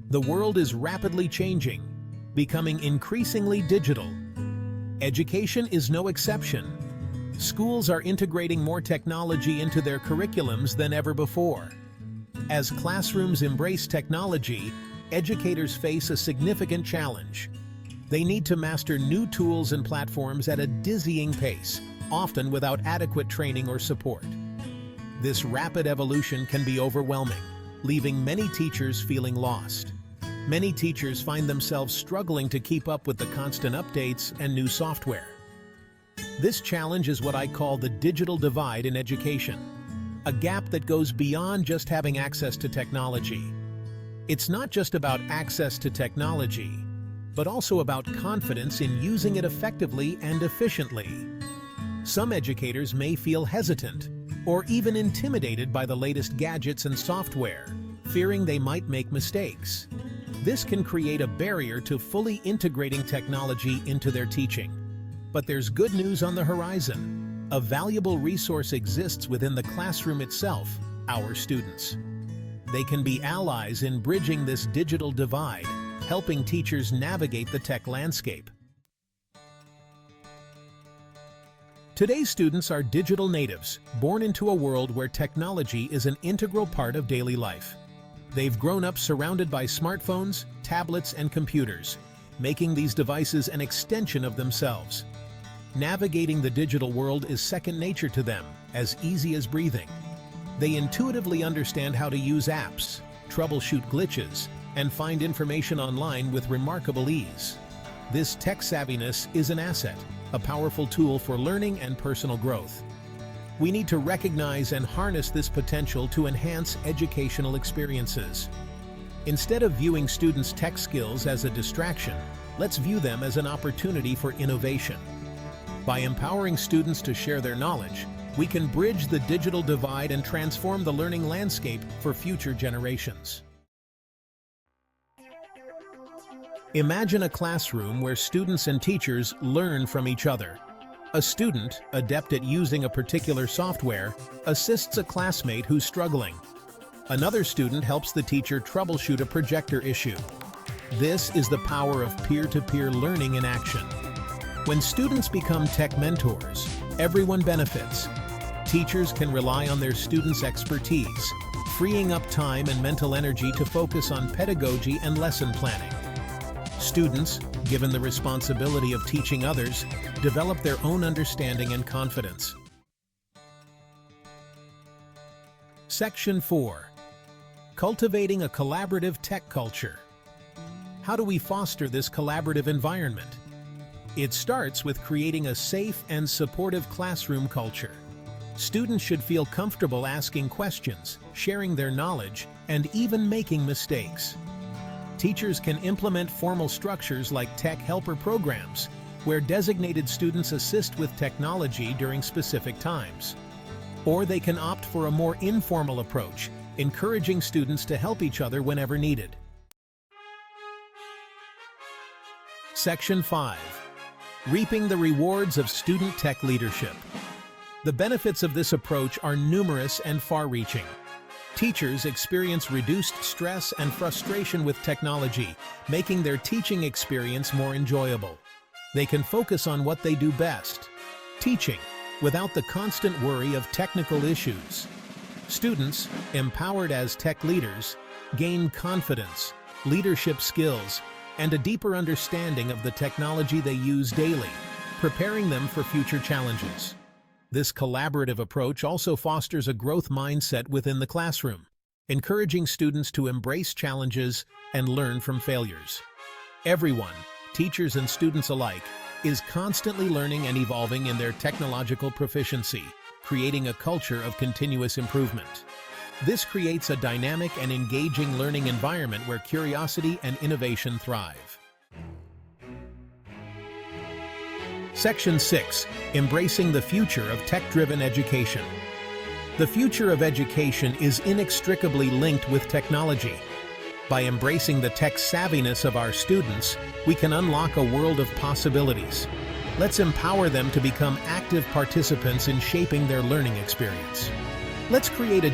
The world is rapidly changing, becoming increasingly digital. Education is no exception. Schools are integrating more technology into their curriculums than ever before. As classrooms embrace technology, educators face a significant challenge. They need to master new tools and platforms at a dizzying pace, often without adequate training or support. This rapid evolution can be overwhelming, leaving many teachers feeling lost. Many teachers find themselves struggling to keep up with the constant updates and new software. This challenge is what I call the digital divide in education, a gap that goes beyond just having access to technology. It's not just about access to technology, but also about confidence in using it effectively and efficiently. Some educators may feel hesitant or even intimidated by the latest gadgets and software, fearing they might make mistakes. This can create a barrier to fully integrating technology into their teaching. But there's good news on the horizon. A valuable resource exists within the classroom itself, our students. They can be allies in bridging this digital divide, helping teachers navigate the tech landscape. Today's students are digital natives, born into a world where technology is an integral part of daily life. They've grown up surrounded by smartphones, tablets, and computers, making these devices an extension of themselves. Navigating the digital world is second nature to them, as easy as breathing. They intuitively understand how to use apps, troubleshoot glitches, and find information online with remarkable ease. This tech savviness is an asset, a powerful tool for learning and personal growth. We need to recognize and harness this potential to enhance educational experiences. Instead of viewing students' tech skills as a distraction, let's view them as an opportunity for innovation. By empowering students to share their knowledge, we can bridge the digital divide and transform the learning landscape for future generations. Imagine a classroom where students and teachers learn from each other. A student, adept at using a particular software, assists a classmate who's struggling. Another student helps the teacher troubleshoot a projector issue. This is the power of peer-to-peer learning in action. When students become tech mentors, everyone benefits. Teachers can rely on their students' expertise, freeing up time and mental energy to focus on pedagogy and lesson planning. Students, given the responsibility of teaching others, develop their own understanding and confidence. Section 4. Cultivating a collaborative tech culture. How do we foster this collaborative environment? It starts with creating a safe and supportive classroom culture. Students should feel comfortable asking questions, sharing their knowledge, and even making mistakes. Teachers can implement formal structures like tech helper programs, where designated students assist with technology during specific times. Or they can opt for a more informal approach, encouraging students to help each other whenever needed. Section 5. Reaping the rewards of student tech leadership. The benefits of this approach are numerous and far-reaching. Teachers experience reduced stress and frustration with technology, making their teaching experience more enjoyable. They can focus on what they do best, teaching, without the constant worry of technical issues. Students, empowered as tech leaders, gain confidence, leadership skills, and a deeper understanding of the technology they use daily, preparing them for future challenges. This collaborative approach also fosters a growth mindset within the classroom, encouraging students to embrace challenges and learn from failures. Everyone, teachers and students alike, is constantly learning and evolving in their technological proficiency, creating a culture of continuous improvement. This creates a dynamic and engaging learning environment where curiosity and innovation thrive. Section 6. Embracing the future of tech-driven education. The future of education is inextricably linked with technology. By embracing the tech savviness of our students, we can unlock a world of possibilities. Let's empower them to become active participants in shaping their learning experience. Let's create a